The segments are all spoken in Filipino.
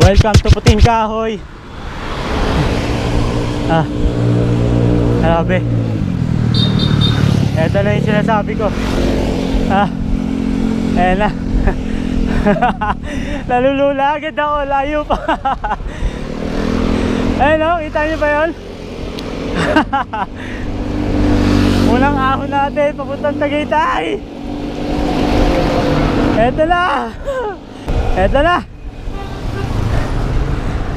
Welcome to Puting Kahoy. Grabe. Ito na yung sinasabi ko. Ayan na. Nalulula agad ako, layo pa. Ayun o, kita nyo ba yun? Unang ahon natin papuntang Tagaytay. Eto na. Eto na.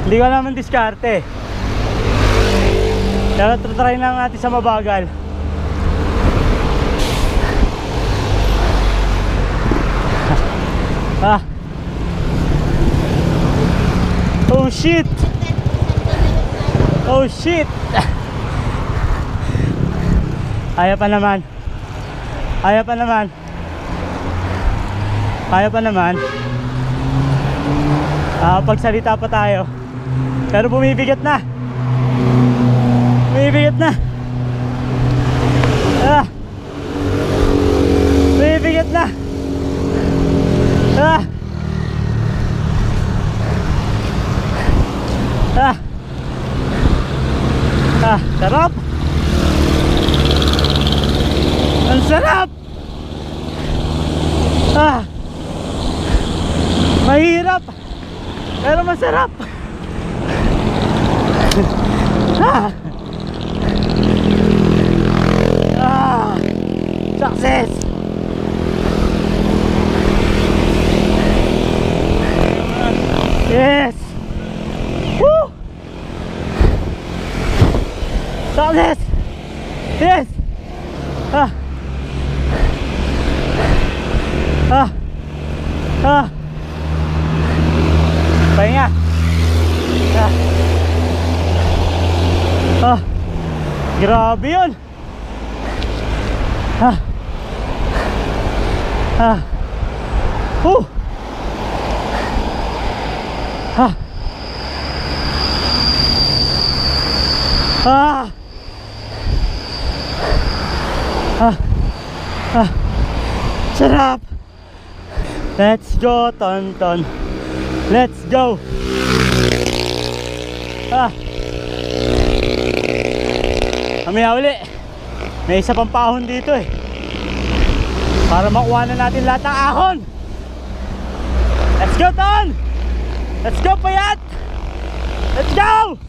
Hindi ko naman diskarte, pero try lang natin sa mabagal. Oh shit. Oh shit. Kaya pa naman. Kaya pa naman. Kaya pa naman. Pagsalita pa tayo. Pero bumibigat na. Bumibigat na. Bumibigat na. Sarap. Ang sarap. Mahirap pero masarap. Success. Yes. Woo. Success. Yes. Pahinga. Grabe yun. Sarap. Let's go, Tonton. Let's go. Mamaya uli. May isa pang paahon dito eh, para makuha na natin lahat ng ahon. Let's go, Ton. Let's go, Payat. Let's go.